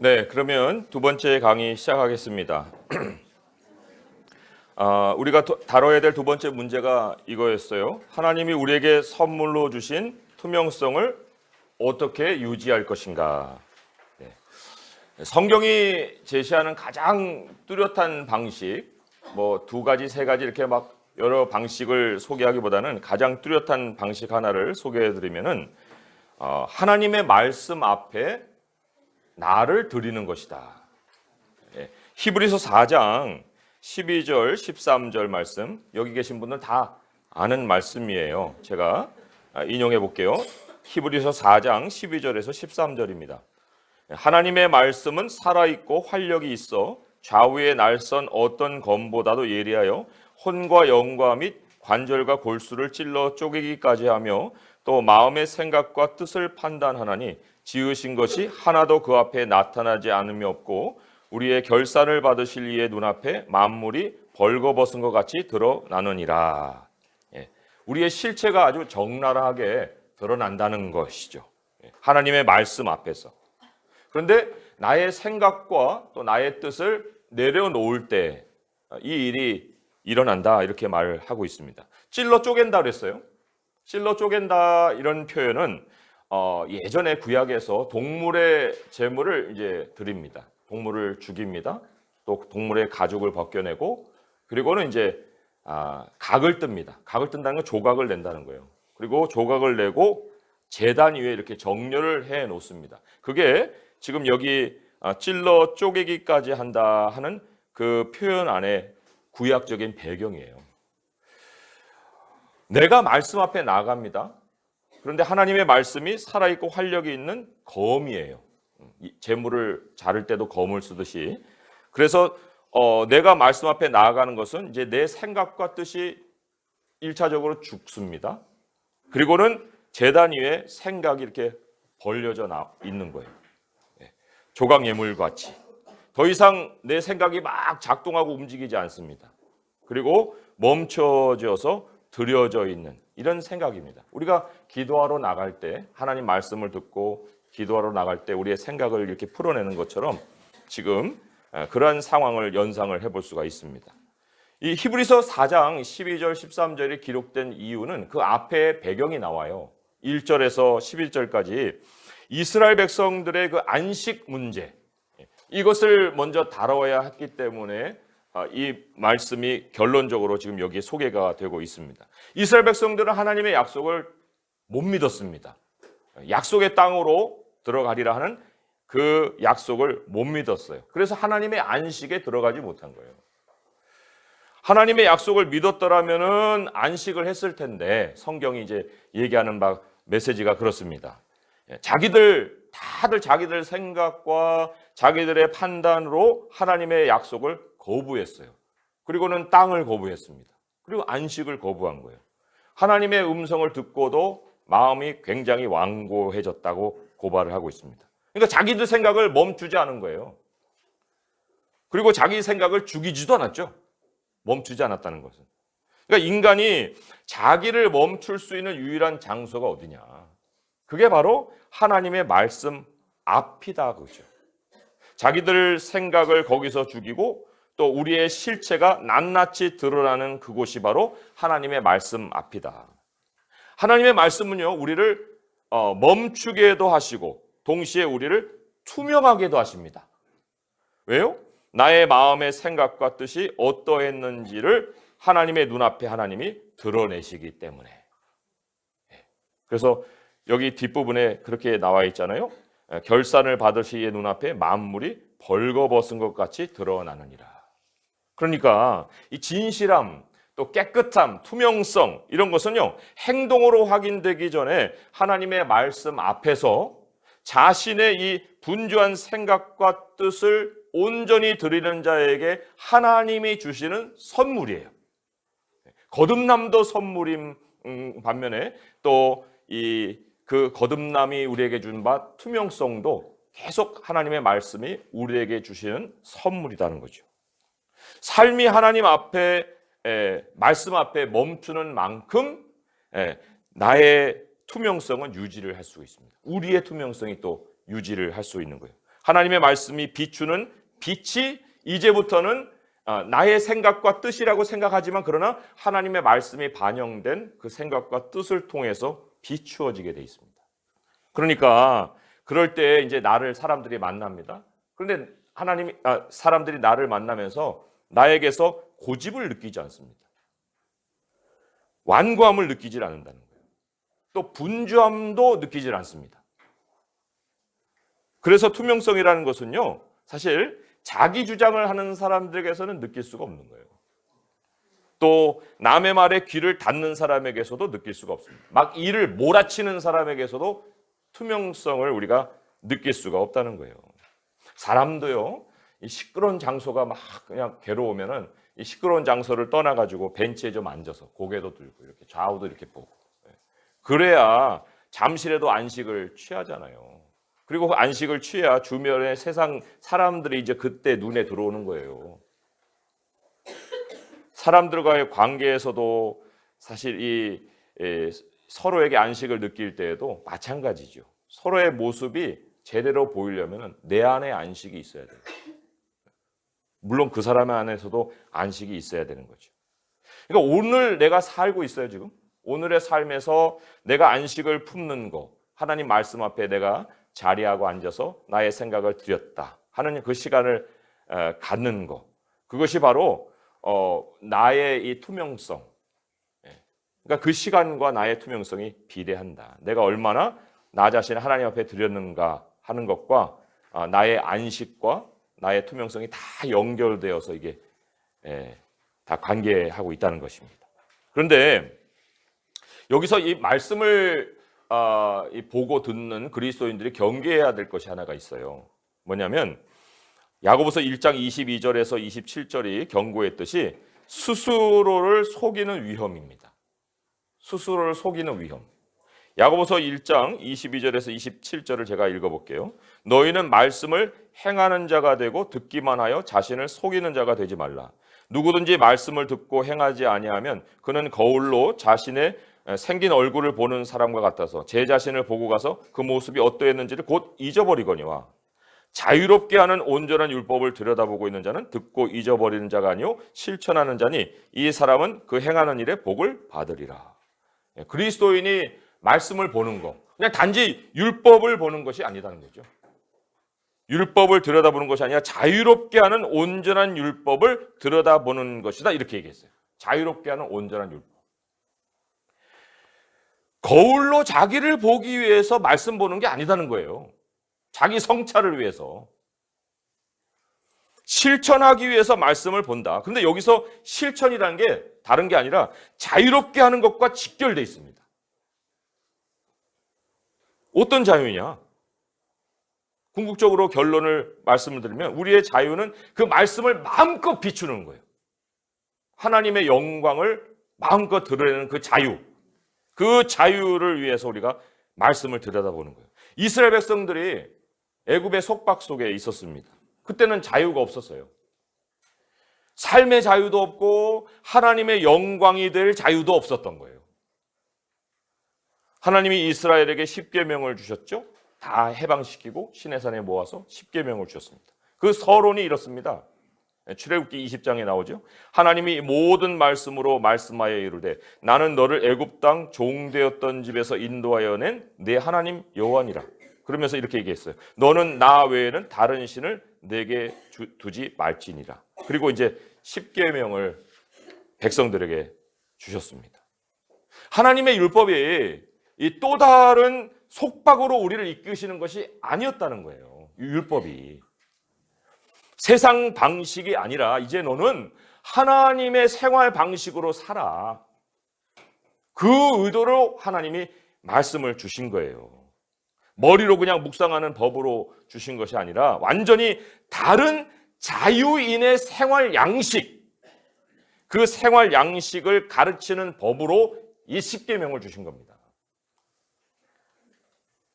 네, 그러면 두 번째 강의 시작하겠습니다. 우리가 다뤄야 될 두 번째 문제가 이거였어요. 하나님이 우리에게 선물로 주신 투명성을 어떻게 유지할 것인가. 네. 성경이 제시하는 가장 뚜렷한 방식, 뭐 두 가지, 세 가지 이렇게 막 여러 방식을 소개하기보다는 가장 뚜렷한 방식 하나를 소개해드리면은 하나님의 말씀 앞에 나를 드리는 것이다. 히브리서 4장 12절, 13절 말씀, 여기 계신 분들 다 아는 말씀이에요. 제가 인용해 볼게요. 히브리서 4장 12절에서 13절입니다. 하나님의 말씀은 살아있고 활력이 있어 좌우에 날선 어떤 검보다도 예리하여 혼과 영과 및 관절과 골수를 찔러 쪼개기까지 하며 또 마음의 생각과 뜻을 판단하나니 지으신 것이 하나도 그 앞에 나타나지 않음이 없고 우리의 결산을 받으실 이의 눈앞에 만물이 벌거벗은 것 같이 드러나느니라. 우리의 실체가 아주 적나라하게 드러난다는 것이죠. 하나님의 말씀 앞에서. 그런데 나의 생각과 또 나의 뜻을 내려놓을 때 이 일이 일어난다, 이렇게 말을 하고 있습니다. 찔러 쪼갠다 그랬어요. 찔러 쪼갠다 이런 표현은 예전에 구약에서 동물의 제물을 이제 드립니다. 동물을 죽입니다. 또 동물의 가죽을 벗겨내고 그리고는 이제 각을 뜹니다. 각을 뜬다는 건 조각을 낸다는 거예요. 그리고 조각을 내고 제단 위에 이렇게 정렬을 해 놓습니다. 그게 지금 여기 찔러 쪼개기까지 한다 하는 그 표현 안에 구약적인 배경이에요. 내가 말씀 앞에 나아갑니다. 그런데 하나님의 말씀이 살아있고 활력이 있는 검이에요. 재물을 자를 때도 검을 쓰듯이. 그래서 내가 말씀 앞에 나아가는 것은 이제 내 생각과 뜻이 1차적으로 죽습니다. 그리고는 제단 위에 생각이 이렇게 벌려져 있는 거예요. 조각 예물 같이. 더 이상 내 생각이 막 작동하고 움직이지 않습니다. 그리고 멈춰져서 들여져 있는 이런 생각입니다. 우리가 기도하러 나갈 때 하나님 말씀을 듣고 기도하러 나갈 때 우리의 생각을 이렇게 풀어내는 것처럼 지금 그러한 상황을 연상을 해볼 수가 있습니다. 이 히브리서 4장 12절 13절이 기록된 이유는 그 앞에 배경이 나와요. 1절에서 11절까지 이스라엘 백성들의 그 안식 문제, 이것을 먼저 다뤄야 했기 때문에 이 말씀이 결론적으로 지금 여기에 소개가 되고 있습니다. 이스라엘 백성들은 하나님의 약속을 못 믿었습니다. 약속의 땅으로 들어가리라 하는 그 약속을 못 믿었어요. 그래서 하나님의 안식에 들어가지 못한 거예요. 하나님의 약속을 믿었더라면은 안식을 했을 텐데 성경이 이제 얘기하는 바 메시지가 그렇습니다. 다들 자기들 생각과 자기들의 판단으로 하나님의 약속을 거부했어요. 그리고는 땅을 거부했습니다. 그리고 안식을 거부한 거예요. 하나님의 음성을 듣고도 마음이 굉장히 완고해졌다고 고발을 하고 있습니다. 그러니까 자기들 생각을 멈추지 않은 거예요. 그리고 자기 생각을 죽이지도 않았죠. 멈추지 않았다는 것은. 그러니까 인간이 자기를 멈출 수 있는 유일한 장소가 어디냐. 그게 바로 하나님의 말씀 앞이다 그죠. 자기들 생각을 거기서 죽이고 또 우리의 실체가 낱낱이 드러나는 그곳이 바로 하나님의 말씀 앞이다. 하나님의 말씀은요, 우리를 멈추게도 하시고 동시에 우리를 투명하게도 하십니다. 왜요? 나의 마음의 생각과 뜻이 어떠했는지를 하나님의 눈앞에 하나님이 드러내시기 때문에. 그래서 여기 뒷부분에 그렇게 나와 있잖아요. 결산을 받으시기의 눈앞에 만물이 벌거벗은 것 같이 드러나느니라. 그러니까 이 진실함, 또 깨끗함, 투명성 이런 것은요, 행동으로 확인되기 전에 하나님의 말씀 앞에서 자신의 이 분주한 생각과 뜻을 온전히 드리는 자에게 하나님이 주시는 선물이에요. 거듭남도 선물인 반면에 또 그 거듭남이 우리에게 준 바 투명성도 계속 하나님의 말씀이 우리에게 주시는 선물이라는 거죠. 삶이 하나님 앞에 말씀 앞에 멈추는 만큼 나의 투명성은 유지를 할 수 있습니다. 우리의 투명성이 또 유지를 할 수 있는 거예요. 하나님의 말씀이 비추는 빛이 이제부터는 나의 생각과 뜻이라고 생각하지만 그러나 하나님의 말씀이 반영된 그 생각과 뜻을 통해서 비추어지게 돼 있습니다. 그러니까 그럴 때 이제 나를 사람들이 만납니다. 그런데 사람들이 나를 만나면서 나에게서 고집을 느끼지 않습니다. 완고함을 느끼질 않는다는 거예요. 또 분주함도 느끼질 않습니다. 그래서 투명성이라는 것은요, 사실 자기 주장을 하는 사람들에게서는 느낄 수가 없는 거예요. 또 남의 말에 귀를 닫는 사람에게서도 느낄 수가 없습니다. 막 이를 몰아치는 사람에게서도 투명성을 우리가 느낄 수가 없다는 거예요. 사람도요, 이 시끄러운 장소가 막 그냥 괴로우면은 이 시끄러운 장소를 떠나가지고 벤치에 좀 앉아서 고개도 들고 이렇게 좌우도 이렇게 보고, 그래야 잠시라도 안식을 취하잖아요. 그리고 그 안식을 취해야 주변의 세상 사람들이 이제 그때 눈에 들어오는 거예요. 사람들과의 관계에서도 사실 서로에게 안식을 느낄 때에도 마찬가지죠. 서로의 모습이 제대로 보이려면 내 안에 안식이 있어야 돼요. 물론 그 사람 안에서도 안식이 있어야 되는 거죠. 그러니까 오늘 내가 살고 있어요, 지금. 오늘의 삶에서 내가 안식을 품는 거, 하나님 말씀 앞에 내가 자리하고 앉아서 나의 생각을 드렸다 하는 그 시간을 갖는 거, 그것이 바로 나의 이 투명성, 그러니까 그 시간과 나의 투명성이 비례한다. 내가 얼마나 나 자신을 하나님 앞에 드렸는가 하는 것과 나의 안식과 나의 투명성이 다 연결되어서 이게 다 관계하고 있다는 것입니다. 그런데 여기서 이 말씀을 보고 듣는 그리스도인들이 경계해야 될 것이 하나가 있어요. 뭐냐면 야고보서 1장 22절에서 27절이 경고했듯이 스스로를 속이는 위험입니다. 스스로를 속이는 위험. 야고보서 1장 22절에서 27절을 제가 읽어볼게요. 너희는 말씀을 행하는 자가 되고 듣기만 하여 자신을 속이는 자가 되지 말라. 누구든지 말씀을 듣고 행하지 아니하면 그는 거울로 자신의 생긴 얼굴을 보는 사람과 같아서 제 자신을 보고 가서 그 모습이 어떠했는지를 곧 잊어버리거니와 자유롭게 하는 온전한 율법을 들여다보고 있는 자는 듣고 잊어버리는 자가 아니요 실천하는 자니 이 사람은 그 행하는 일에 복을 받으리라. 그리스도인이 말씀을 보는 거, 그냥 단지 율법을 보는 것이 아니다는 거죠. 율법을 들여다보는 것이 아니라 자유롭게 하는 온전한 율법을 들여다보는 것이다, 이렇게 얘기했어요. 자유롭게 하는 온전한 율법. 거울로 자기를 보기 위해서 말씀 보는 게 아니다는 거예요. 자기 성찰을 위해서, 실천하기 위해서 말씀을 본다. 그런데 여기서 실천이라는 게 다른 게 아니라 자유롭게 하는 것과 직결되어 있습니다. 어떤 자유냐? 궁극적으로 결론을 말씀을 드리면 우리의 자유는 그 말씀을 마음껏 비추는 거예요. 하나님의 영광을 마음껏 드러내는 그 자유, 그 자유를 위해서 우리가 말씀을 들여다보는 거예요. 이스라엘 백성들이 애굽의 속박 속에 있었습니다. 그때는 자유가 없었어요. 삶의 자유도 없고 하나님의 영광이 될 자유도 없었던 거예요. 하나님이 이스라엘에게 십계명을 주셨죠. 다 해방시키고 시내산에 모아서 십계명을 주셨습니다. 그 서론이 이렇습니다. 출애굽기 20장에 나오죠. 하나님이 모든 말씀으로 말씀하여 이르되 나는 너를 애굽 땅 종되었던 집에서 인도하여 낸 내 하나님 여호와니라. 그러면서 이렇게 얘기했어요. 너는 나 외에는 다른 신을 내게 두지 말지니라. 그리고 이제 십계명을 백성들에게 주셨습니다. 하나님의 율법이 이 또 다른 속박으로 우리를 이끄시는 것이 아니었다는 거예요. 율법이. 세상 방식이 아니라 이제 너는 하나님의 생활 방식으로 살아. 그 의도로 하나님이 말씀을 주신 거예요. 머리로 그냥 묵상하는 법으로 주신 것이 아니라 완전히 다른 자유인의 생활 양식, 그 생활 양식을 가르치는 법으로 이 십계명을 주신 겁니다.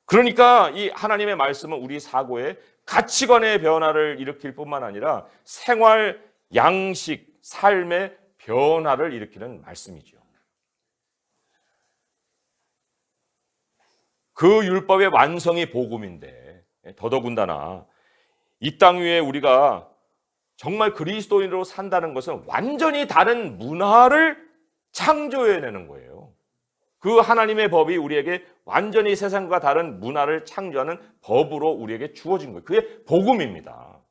그러니까 이 하나님의 말씀은 우리 사고에 가치관의 변화를 일으킬 뿐만 아니라 생활 양식, 삶의 변화를 일으키는 말씀이죠. 그 율법의 완성이 복음인데 더더군다나 이 땅 위에 우리가 정말 그리스도인으로 산다는 것은 완전히 다른 문화를 창조해내는 거예요. 그 하나님의 법이 우리에게 완전히 세상과 다른 문화를 창조하는 법으로 우리에게 주어진 거예요. 그게 복음입니다.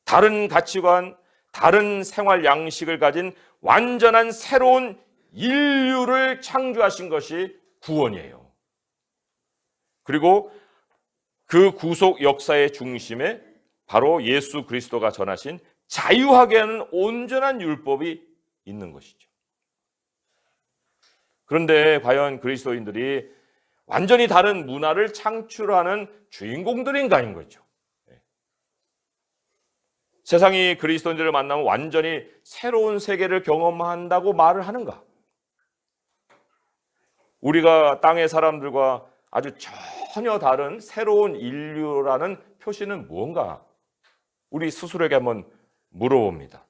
다른 가치관, 다른 생활 양식을 가진 완전한 새로운 인류를 창조하신 것이 구원이에요. 그리고 그 구속 역사의 중심에 바로 예수 그리스도가 전하신 자유하게 하는 온전한 율법이 있는 것이죠. 그런데 과연 그리스도인들이 완전히 다른 문화를 창출하는 주인공들인가 아닌 거죠. 세상이 그리스도인들을 만나면 완전히 새로운 세계를 경험한다고 말을 하는가? 우리가 땅의 사람들과 아주 전혀 다른 새로운 인류라는 표시는 무언가? 우리 스스로에게 한번 물어봅니다.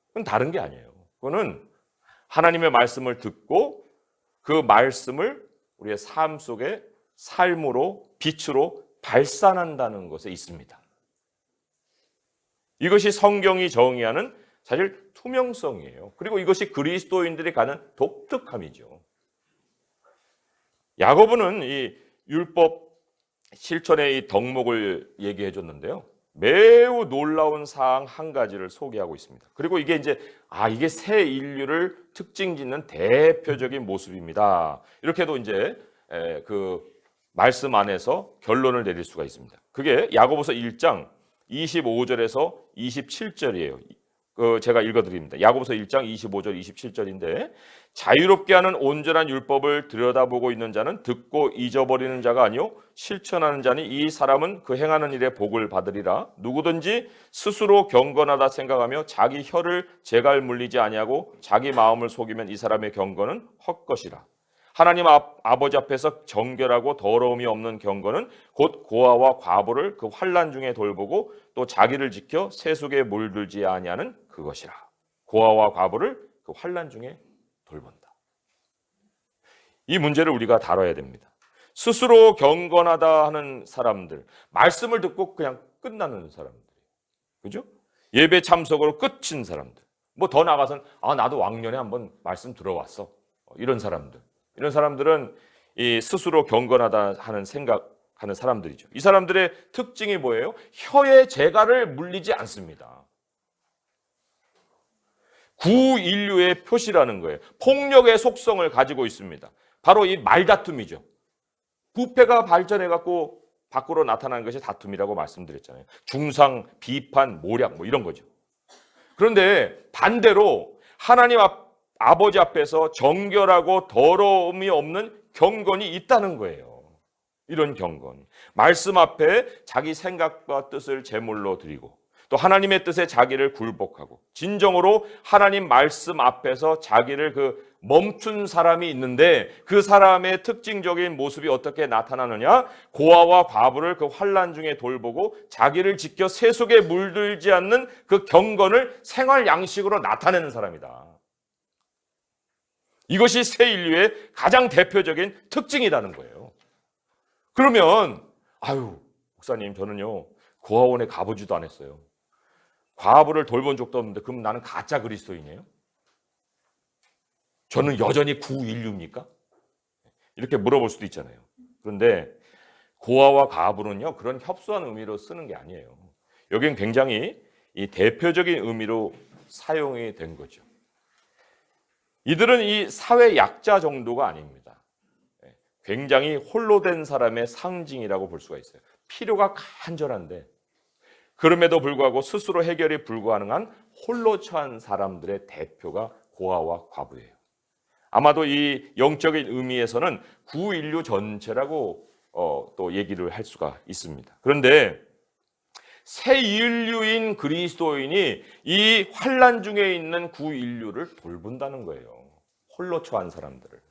그건 다른 게 아니에요. 그거는 하나님의 말씀을 듣고 그 말씀을 우리의 삶 속에 삶으로, 빛으로 발산한다는 것에 있습니다. 이것이 성경이 정의하는 사실 투명성이에요. 그리고 이것이 그리스도인들이 가는 독특함이죠. 야고보는 이 율법 실천의 이 덕목을 얘기해 줬는데요. 매우 놀라운 사항 한 가지를 소개하고 있습니다. 그리고 이게 이제 이게 새 인류를 특징 짓는 대표적인 모습입니다. 이렇게도 이제 그 말씀 안에서 결론을 내릴 수가 있습니다. 그게 야고보서 1장 25절에서 27절이에요. 제가 읽어드립니다. 야고보서 1장 25절 27절인데 자유롭게 하는 온전한 율법을 들여다보고 있는 자는 듣고 잊어버리는 자가 아니요 실천하는 자니 이 사람은 그 행하는 일에 복을 받으리라. 누구든지 스스로 경건하다 생각하며 자기 혀를 재갈 물리지 아니하고 자기 마음을 속이면 이 사람의 경건은 헛것이라. 하나님 아버지 앞에서 정결하고 더러움이 없는 경건은 곧 고아와 과부를 그 환난 중에 돌보고 또 자기를 지켜 세속에 물들지 아니하는 그것이라. 고아와 과부를 그 환난 중에 돌본다. 이 문제를 우리가 다뤄야 됩니다. 스스로 경건하다 하는 사람들, 말씀을 듣고 그냥 끝나는 사람들, 그죠? 예배 참석으로 끝인 사람들, 뭐 더 나가서는 나도 왕년에 한번 말씀 들어왔어, 이런 사람들. 이런 사람들은 이 스스로 경건하다 하는 생각하는 사람들이죠. 이 사람들의 특징이 뭐예요? 혀의 재갈을 물리지 않습니다. 구인류의 표시라는 거예요. 폭력의 속성을 가지고 있습니다. 바로 이 말다툼이죠. 부패가 발전해갖고 밖으로 나타나는 것이 다툼이라고 말씀드렸잖아요. 중상, 비판, 모략 뭐 이런 거죠. 그런데 반대로 하나님 아버지 앞에서 정결하고 더러움이 없는 경건이 있다는 거예요. 이런 경건. 말씀 앞에 자기 생각과 뜻을 제물로 드리고 또 하나님의 뜻에 자기를 굴복하고 진정으로 하나님 말씀 앞에서 자기를 멈춘 사람이 있는데 그 사람의 특징적인 모습이 어떻게 나타나느냐? 고아와 과부를 그 환난 중에 돌보고 자기를 지켜 세속에 물들지 않는 그 경건을 생활 양식으로 나타내는 사람이다. 이것이 새 인류의 가장 대표적인 특징이라는 거예요. 그러면 목사님 저는요 고아원에 가보지도 않았어요. 과부를 돌본 적도 없는데 그럼 나는 가짜 그리스도인이에요? 저는 여전히 구인류입니까? 이렇게 물어볼 수도 있잖아요. 그런데 고아와 과부는요 그런 협소한 의미로 쓰는 게 아니에요. 여기는 굉장히 이 대표적인 의미로 사용이 된 거죠. 이들은 이 사회 약자 정도가 아닙니다. 굉장히 홀로 된 사람의 상징이라고 볼 수가 있어요. 필요가 간절한데 그럼에도 불구하고 스스로 해결이 불가능한 홀로 처한 사람들의 대표가 고아와 과부예요. 아마도 이 영적인 의미에서는 구인류 전체라고 또 얘기를 할 수가 있습니다. 그런데 새 인류인 그리스도인이 이 환난 중에 있는 구인류를 돌본다는 거예요. 홀로 처한 사람들을.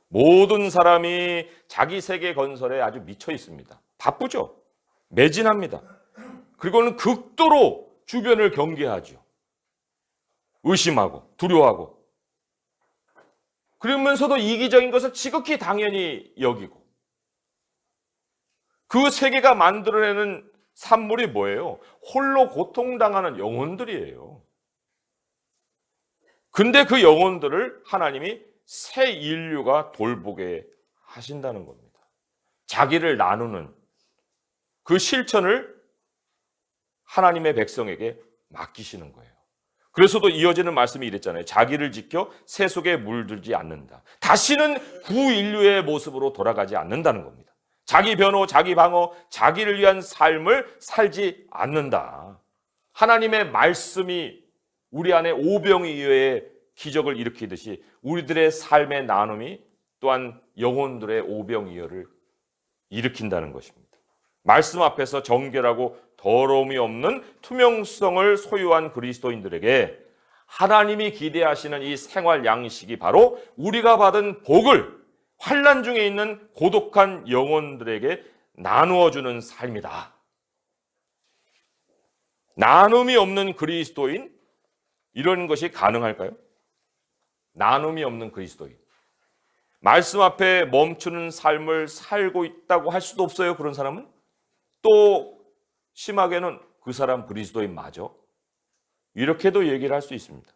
모든 사람이 자기 세계 건설에 아주 미쳐 있습니다. 바쁘죠. 매진합니다. 그리고는 극도로 주변을 경계하죠. 의심하고 두려워하고. 그러면서도 이기적인 것을 지극히 당연히 여기고. 그 세계가 만들어내는 산물이 뭐예요? 홀로 고통당하는 영혼들이에요. 근데 그 영혼들을 하나님이 새 인류가 돌보게 하신다는 겁니다. 자기를 나누는 그 실천을 하나님의 백성에게 맡기시는 거예요. 그래서도 이어지는 말씀이 이랬잖아요. 자기를 지켜 새 속에 물들지 않는다. 다시는 구인류의 모습으로 돌아가지 않는다는 겁니다. 자기 변호, 자기 방어, 자기를 위한 삶을 살지 않는다. 하나님의 말씀이 우리 안에 오병이어의 기적을 일으키듯이 우리들의 삶의 나눔이 또한 영혼들의 오병이어를 일으킨다는 것입니다. 말씀 앞에서 정결하고 더러움이 없는 투명성을 소유한 그리스도인들에게 하나님이 기대하시는 이 생활 양식이 바로 우리가 받은 복을 환난 중에 있는 고독한 영혼들에게 나누어 주는 삶이다. 나눔이 없는 그리스도인, 이런 것이 가능할까요? 나눔이 없는 그리스도인, 말씀 앞에 멈추는 삶을 살고 있다고 할 수도 없어요. 그런 사람은 또 심하게는 그 사람 그리스도인 맞아? 이렇게도 얘기를 할 수 있습니다.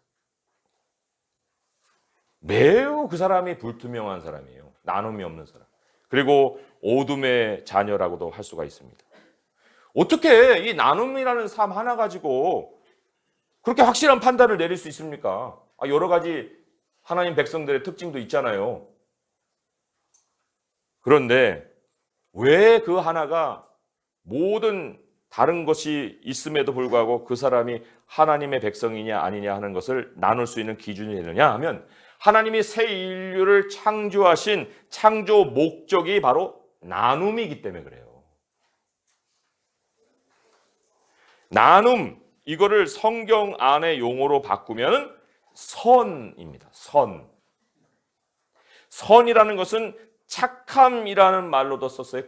매우 그 사람이 불투명한 사람이에요. 나눔이 없는 사람. 그리고 어둠의 자녀라고도 할 수가 있습니다. 어떻게 이 나눔이라는 삶 하나 가지고 그렇게 확실한 판단을 내릴 수 있습니까? 여러 가지 하나님 백성들의 특징도 있잖아요. 그런데 왜 그 하나가 모든 다른 것이 있음에도 불구하고 그 사람이 하나님의 백성이냐 아니냐 하는 것을 나눌 수 있는 기준이 되느냐 하면, 하나님이 새 인류를 창조하신 창조 목적이 바로 나눔이기 때문에 그래요. 나눔, 이거를 성경 안의 용어로 바꾸면 선입니다. 선. 선이라는 것은 착함이라는 말로도 썼어요.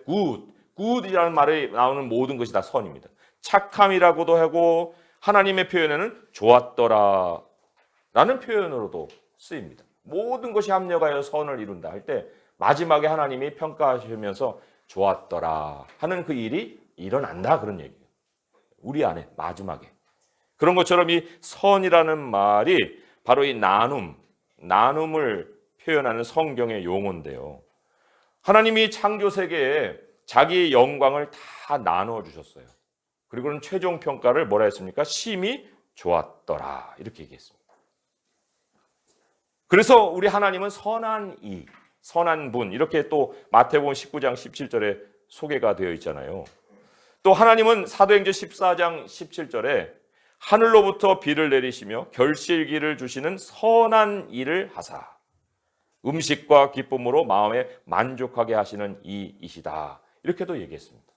굿이라는 말에 나오는 모든 것이 다 선입니다. 착함이라고도 하고 하나님의 표현에는 좋았더라 라는 표현으로도 쓰입니다. 모든 것이 합력하여 선을 이룬다 할 때 마지막에 하나님이 평가하시면서 좋았더라 하는 그 일이 일어난다, 그런 얘기예요. 우리 안에 마지막에. 그런 것처럼 이 선이라는 말이 바로 이 나눔을 표현하는 성경의 용어인데요. 하나님이 창조 세계에 자기의 영광을 다 나누어 주셨어요. 그리고는 최종 평가를 뭐라 했습니까? 심히 좋았더라, 이렇게 얘기했습니다. 그래서 우리 하나님은 선한 이, 선한 분, 이렇게 또 마태복음 19장 17절에 소개가 되어 있잖아요. 또 하나님은 사도행전 14장 17절에 하늘로부터 비를 내리시며 결실기를 주시는 선한 일을 하사 음식과 기쁨으로 마음에 만족하게 하시는 이이시다, 이렇게도 얘기했습니다.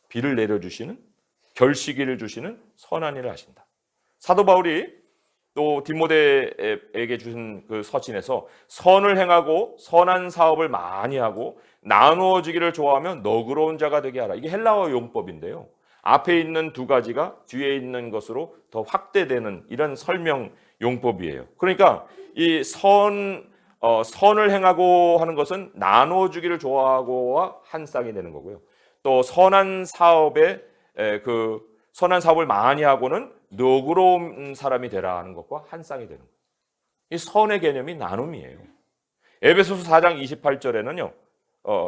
비를 내려주시는, 결실기를 주시는 선한 일을 하신다. 사도 바울이 또 디모데에게 주신 그 서신에서 선을 행하고 선한 사업을 많이 하고 나누어 주기를 좋아하며 너그러운 자가 되게 하라. 이게 헬라어 용법인데요. 앞에 있는 두 가지가 뒤에 있는 것으로 더 확대되는 이런 설명 용법이에요. 그러니까 이 선을 행하고 하는 것은 나누어 주기를 좋아하고와 한 쌍이 되는 거고요. 또 선한 사업을 많이 하고는 너그러운 사람이 되라 하는 것과 한 쌍이 되는 거예요. 이 선의 개념이 나눔이에요. 에베소서 4장 28절에는요.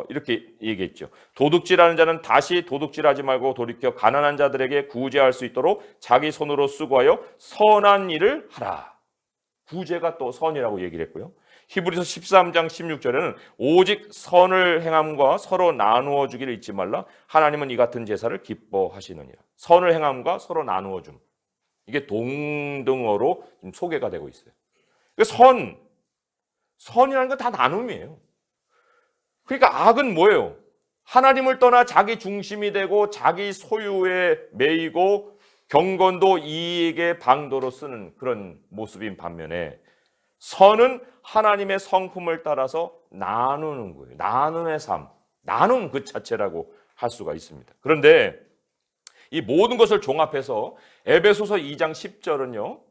이렇게 얘기했죠. 도둑질하는 자는 다시 도둑질하지 말고 돌이켜 가난한 자들에게 구제할 수 있도록 자기 손으로 수고하여 선한 일을 하라. 구제가 또 선이라고 얘기를 했고요. 히브리서 13장 16절에는 오직 선을 행함과 서로 나누어 주기를 잊지 말라. 하나님은 이 같은 제사를 기뻐하시느니라. 선을 행함과 서로 나누어 줌. 이게 동등어로 소개가 되고 있어요. 선이라는 건 다 나눔이에요. 그러니까 악은 뭐예요? 하나님을 떠나 자기 중심이 되고 자기 소유에 매이고 경건도 이익의 방도로 쓰는 그런 모습인 반면에, 선은 하나님의 성품을 따라서 나누는 거예요. 나눔의 삶, 나눔 그 자체라고 할 수가 있습니다. 그런데 이 모든 것을 종합해서 에베소서 2장 10절은요.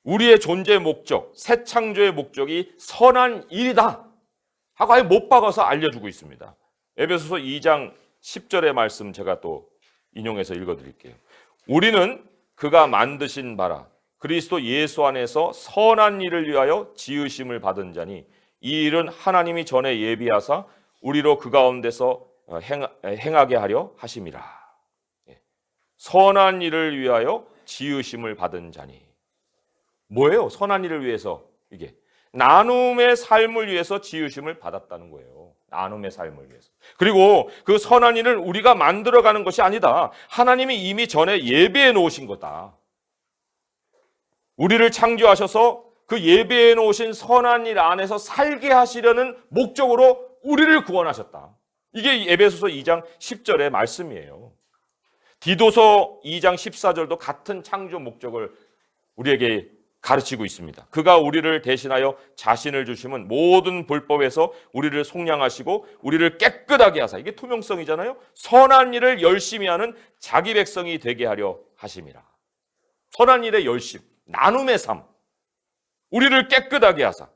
우리의 존재 목적, 새 창조의 목적이 선한 일이다 하고 아예 못 박아서 알려주고 있습니다. 에베소서 2장 10절의 말씀 제가 또 인용해서 읽어드릴게요. 우리는 그가 만드신 바라 그리스도 예수 안에서 선한 일을 위하여 지으심을 받은 자니 이 일은 하나님이 전에 예비하사 우리로 그 가운데서 행하게 하려 하심이라. 선한 일을 위하여 지으심을 받은 자니. 뭐예요? 선한 일을 위해서. 이게 나눔의 삶을 위해서 지으심을 받았다는 거예요. 나눔의 삶을 위해서. 그리고 그 선한 일을 우리가 만들어가는 것이 아니다. 하나님이 이미 전에 예비해 놓으신 거다. 우리를 창조하셔서 그 예비해 놓으신 선한 일 안에서 살게 하시려는 목적으로 우리를 구원하셨다. 이게 에베소서 2장 10절의 말씀이에요. 디도서 2장 14절도 같은 창조 목적을 우리에게 가르치고 있습니다. 그가 우리를 대신하여 자신을 주심은 모든 불법에서 우리를 속량하시고 우리를 깨끗하게 하사, 이게 투명성이잖아요. 선한 일을 열심히 하는 자기 백성이 되게 하려 하심이라. 선한 일의 열심, 나눔의 삶, 우리를 깨끗하게 하사.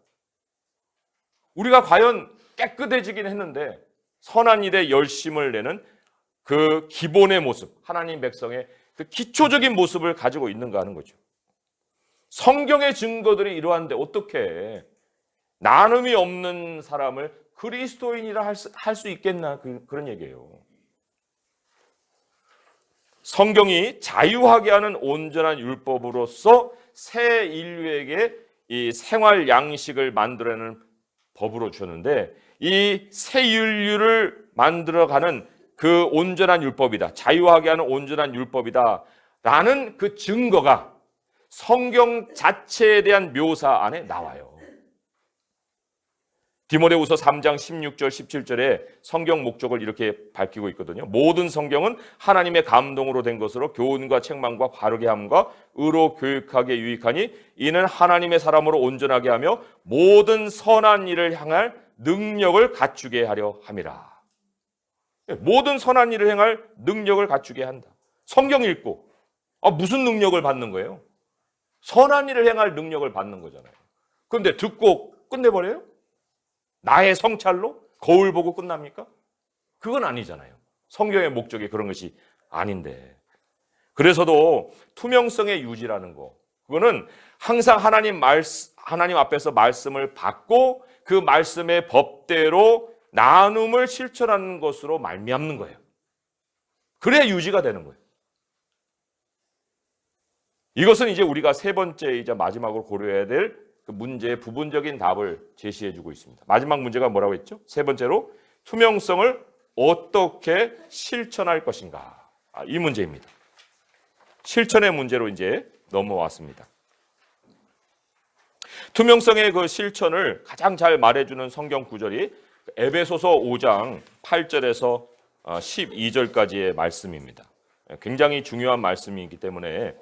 우리가 과연 깨끗해지긴 했는데 선한 일에 열심을 내는 그 기본의 모습, 하나님 백성의 그 기초적인 모습을 가지고 있는가 하는 거죠. 성경의 증거들이 이러한데 어떻게 나눔이 없는 사람을 그리스도인이라 할 수 있겠나, 그런 얘기예요. 성경이 자유하게 하는 온전한 율법으로서 새 인류에게 이 생활 양식을 만들어내는 법으로 주었는데, 이 새 인류를 만들어가는 그 온전한 율법이다, 자유하게 하는 온전한 율법이다 라는 그 증거가 성경 자체에 대한 묘사 안에 나와요. 디모데후서 3장 16절 17절에 성경 목적을 이렇게 밝히고 있거든요. 모든 성경은 하나님의 감동으로 된 것으로 교훈과 책망과 바르게 함과 의로 교육하게 유익하니 이는 하나님의 사람으로 온전하게 하며 모든 선한 일을 향할 능력을 갖추게 하려 함이라. 모든 선한 일을 행할 능력을 갖추게 한다. 성경 읽고 무슨 능력을 받는 거예요? 선한 일을 행할 능력을 받는 거잖아요. 그런데 듣고 끝내버려요? 나의 성찰로? 거울 보고 끝납니까? 그건 아니잖아요. 성경의 목적이 그런 것이 아닌데. 그래서도 투명성의 유지라는 거, 그거는 항상 하나님 앞에서 말씀을 받고 그 말씀의 법대로 나눔을 실천하는 것으로 말미암는 거예요. 그래야 유지가 되는 거예요. 이것은 이제 우리가 세 번째이자 마지막으로 고려해야 될 그 문제의 부분적인 답을 제시해주고 있습니다. 마지막 문제가 뭐라고 했죠? 세 번째로 투명성을 어떻게 실천할 것인가, 이 문제입니다. 실천의 문제로 이제 넘어왔습니다. 투명성의 그 실천을 가장 잘 말해주는 성경 구절이 에베소서 5장 8절에서 12절까지의 말씀입니다. 굉장히 중요한 말씀이기 때문에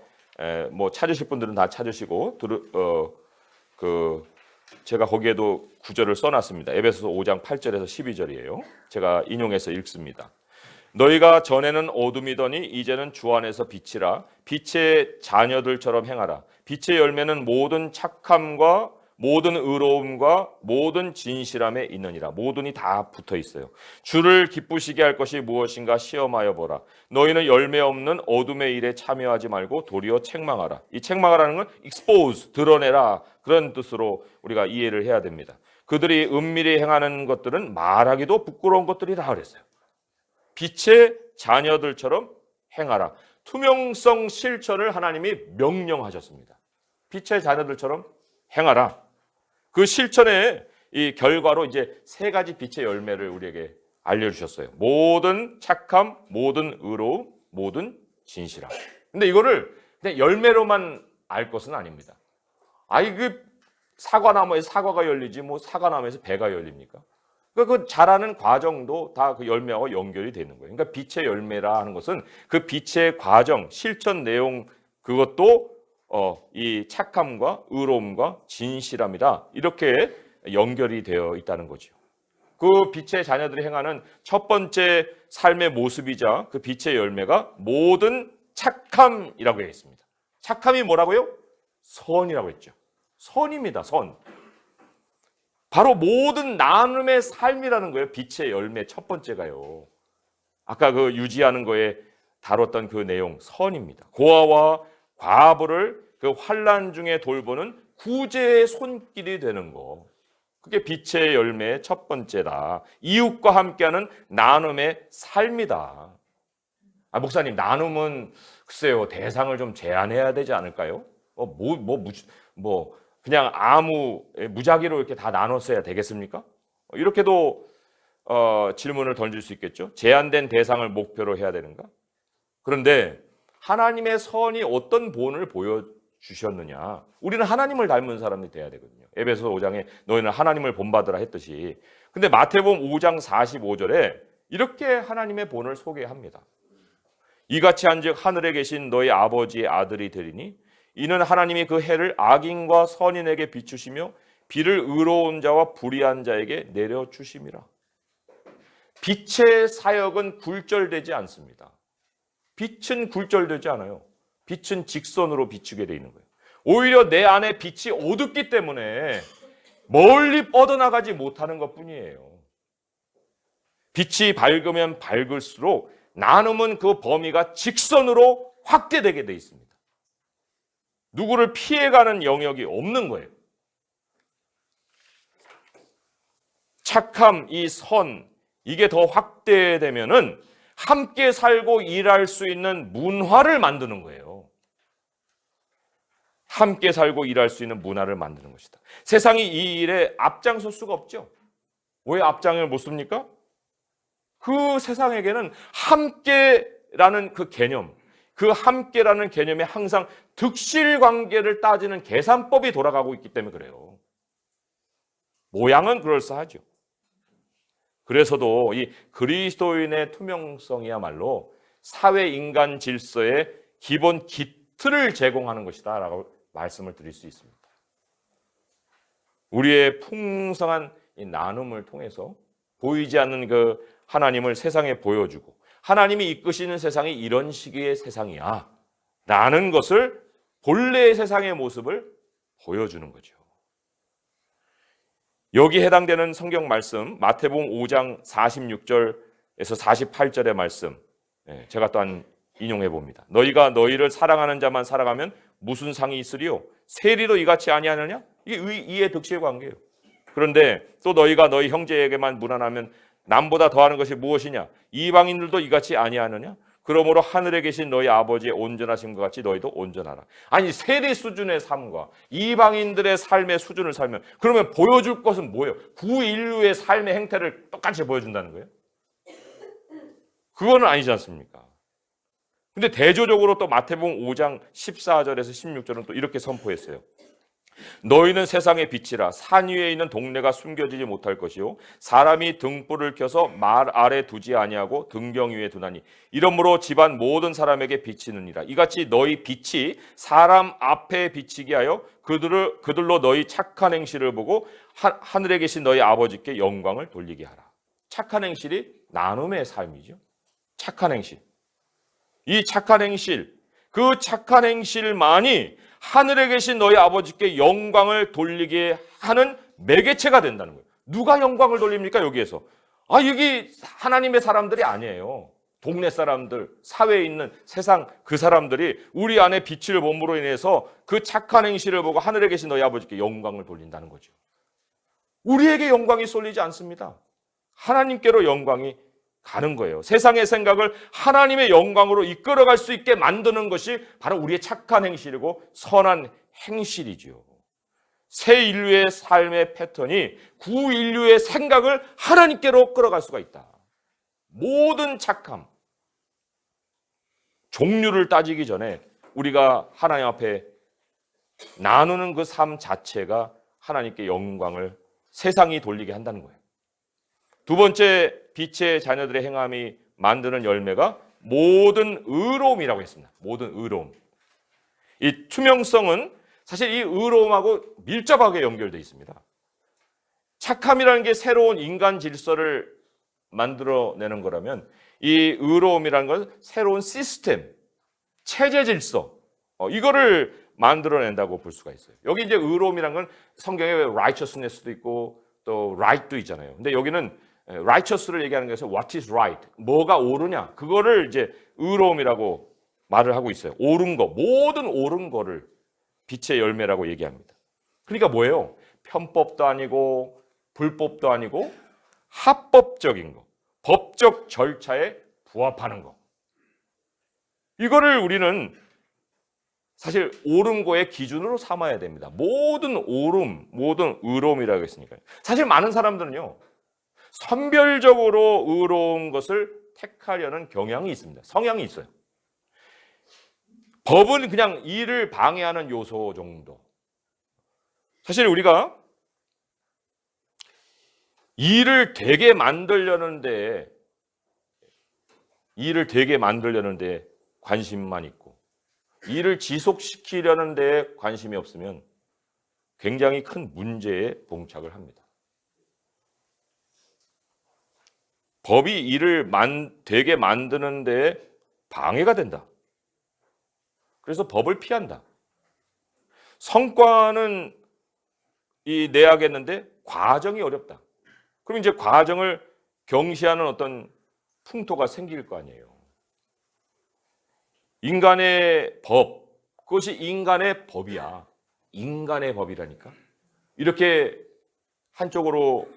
뭐 찾으실 분들은 다 찾으시고 제가 거기에도 구절을 써놨습니다. 에베소서 5장 8절에서 12절이에요. 제가 인용해서 읽습니다. 너희가 전에는 어둠이더니 이제는 주 안에서 빛이라. 빛의 자녀들처럼 행하라. 빛의 열매는 모든 착함과 모든 의로움과 모든 진실함에 있느니라. 모든이 다 붙어 있어요. 주를 기쁘시게 할 것이 무엇인가 시험하여 보라. 너희는 열매 없는 어둠의 일에 참여하지 말고 도리어 책망하라. 이 책망하라는 건 expose, 드러내라, 그런 뜻으로 우리가 이해를 해야 됩니다. 그들이 은밀히 행하는 것들은 말하기도 부끄러운 것들이라 그랬어요. 빛의 자녀들처럼 행하라. 투명성 실천을 하나님이 명령하셨습니다. 빛의 자녀들처럼 행하라. 그 실천의 이 결과로 이제 세 가지 빛의 열매를 우리에게 알려주셨어요. 모든 착함, 모든 의로움, 모든 진실함. 근데 이거를 그냥 열매로만 알 것은 아닙니다. 그 사과나무에서 사과가 열리지 뭐 사과나무에서 배가 열립니까? 그 자라는 과정도 다 그 열매와 연결이 되는 거예요. 그러니까 빛의 열매라 하는 것은 그 빛의 과정, 실천 내용, 그것도 이 착함과 의로움과 진실함이다, 이렇게 연결이 되어 있다는 거죠. 그 빛의 자녀들이 행하는 첫 번째 삶의 모습이자 그 빛의 열매가 모든 착함이라고 했습니다. 착함이 뭐라고요? 선이라고 했죠. 선입니다. 선. 바로 모든 나눔의 삶이라는 거예요. 빛의 열매 첫 번째가요. 아까 그 유지하는 거에 다뤘던 그 내용, 선입니다. 고아와 과부를 그 환난 중에 돌보는 구제의 손길이 되는 거. 그게 빛의 열매의 첫 번째다. 이웃과 함께하는 나눔의 삶이다. 목사님, 나눔은 글쎄요, 대상을 좀 제한해야 되지 않을까요? 그냥 무작위로 이렇게 다 나눴어야 되겠습니까? 이렇게도 질문을 던질 수 있겠죠. 제한된 대상을 목표로 해야 되는가? 그런데 하나님의 선이 어떤 본을 보여주셨느냐? 우리는 하나님을 닮은 사람이 돼야 되거든요. 에베소 5장에 너희는 하나님을 본받으라 했듯이. 근데 마태복음 5장 45절에 이렇게 하나님의 본을 소개합니다. 이같이 한즉 하늘에 계신 너희 아버지의 아들이 되리니 이는 하나님이 그 해를 악인과 선인에게 비추시며 비를 의로운 자와 불의한 자에게 내려주심이라. 빛의 사역은 굴절되지 않습니다. 빛은 굴절되지 않아요. 빛은 직선으로 비추게 되어 있는 거예요. 오히려 내 안에 빛이 어둡기 때문에 멀리 뻗어나가지 못하는 것뿐이에요. 빛이 밝으면 밝을수록 나눔은 그 범위가 직선으로 확대되게 되어 있습니다. 누구를 피해가는 영역이 없는 거예요. 착함, 이 선, 이게 더 확대되면은 함께 살고 일할 수 있는 문화를 만드는 거예요. 함께 살고 일할 수 있는 문화를 만드는 것이다. 세상이 이 일에 앞장설 수가 없죠. 왜 앞장을 못 씁니까? 그 세상에게는 함께라는 그 개념, 그 함께라는 개념에 항상 득실 관계를 따지는 계산법이 돌아가고 있기 때문에 그래요. 모양은 그럴싸하죠. 그래서도 이 그리스도인의 투명성이야말로 사회 인간 질서의 기본 기틀을 제공하는 것이다 라고 말씀을 드릴 수 있습니다. 우리의 풍성한 이 나눔을 통해서 보이지 않는 그 하나님을 세상에 보여주고 하나님이 이끄시는 세상이 이런 식의 세상이야 라는 것을 본래의 세상의 모습을 보여주는 거죠. 여기 해당되는 성경 말씀 마태복음 5장 46절에서 48절의 말씀 제가 또한 인용해 봅니다. 너희가 너희를 사랑하는 자만 사랑하면 무슨 상이 있으리요? 세리도 이같이 아니하느냐? 이게 이해 득실 관계예요. 그런데 또 너희가 너희 형제에게만 무난하면 남보다 더하는 것이 무엇이냐? 이방인들도 이같이 아니하느냐? 그러므로 하늘에 계신 너희 아버지의 온전하심과 같이 너희도 온전하라. 아니 세리 수준의 삶과 이방인들의 삶의 수준을 살면 그러면 보여줄 것은 뭐예요? 구인류의 삶의 행태를 똑같이 보여준다는 거예요? 그거는 아니지 않습니까? 근데 대조적으로 또 마태복음 5장 14절에서 16절은 또 이렇게 선포했어요. 너희는 세상의 빛이라. 산 위에 있는 동네가 숨겨지지 못할 것이요 사람이 등불을 켜서 말 아래 두지 아니하고 등경 위에 두나니 이러므로 집안 모든 사람에게 비치느니라. 이같이 너희 빛이 사람 앞에 비치게 하여 그들로 너희 착한 행실을 보고 하늘에 계신 너희 아버지께 영광을 돌리게 하라. 착한 행실이 나눔의 삶이죠. 착한 행실. 이 착한 행실, 그 착한 행실만이 하늘에 계신 너희 아버지께 영광을 돌리게 하는 매개체가 된다는 거예요. 누가 영광을 돌립니까? 여기에서. 여기 하나님의 사람들이 아니에요. 동네 사람들, 사회에 있는 세상 그 사람들이 우리 안에 빛을 몸으로 인해서 그 착한 행실을 보고 하늘에 계신 너희 아버지께 영광을 돌린다는 거죠. 우리에게 영광이 쏠리지 않습니다. 하나님께로 영광이 가는 거예요. 세상의 생각을 하나님의 영광으로 이끌어갈 수 있게 만드는 것이 바로 우리의 착한 행실이고 선한 행실이지요. 새 인류의 삶의 패턴이 구인류의 생각을 하나님께로 끌어갈 수가 있다. 모든 착함, 종류를 따지기 전에 우리가 하나님 앞에 나누는 그 삶 자체가 하나님께 영광을 세상이 돌리게 한다는 거예요. 두 번째, 빛의 자녀들의 행함이 만드는 열매가 모든 의로움이라고 했습니다. 모든 의로움. 이 투명성은 사실 이 의로움하고 밀접하게 연결되어 있습니다. 착함이라는 게 새로운 인간 질서를 만들어내는 거라면 이 의로움이라는 건 새로운 시스템, 체제 질서, 이거를 만들어낸다고 볼 수가 있어요. 여기 이제 의로움이라는 건 성경에 righteousness도 있고 또 right도 있잖아요. 근데 여기는 righteous를 얘기하는 것은 what is right, 뭐가 옳으냐, 그거를 이제 의로움이라고 말을 하고 있어요. 옳은 거, 모든 옳은 거를 빛의 열매라고 얘기합니다. 그러니까 뭐예요? 편법도 아니고 불법도 아니고 합법적인 거, 법적 절차에 부합하는 거. 이거를 우리는 사실 옳은 거의 기준으로 삼아야 됩니다. 모든 옳음, 모든 의로움이라고 했으니까요. 사실 많은 사람들은요, 선별적으로 의로운 것을 택하려는 경향이 있습니다. 성향이 있어요. 법은 그냥 일을 방해하는 요소 정도. 사실 우리가 일을 되게 만들려는데 관심만 있고 일을 지속시키려는 데 관심이 없으면 굉장히 큰 문제에 봉착을 합니다. 법이 일을 되게 만드는 데 방해가 된다. 그래서 법을 피한다. 성과는 내야겠는데 과정이 어렵다. 그럼 이제 과정을 경시하는 어떤 풍토가 생길 거 아니에요. 인간의 법, 그것이 인간의 법이야. 인간의 법이라니까. 이렇게 한쪽으로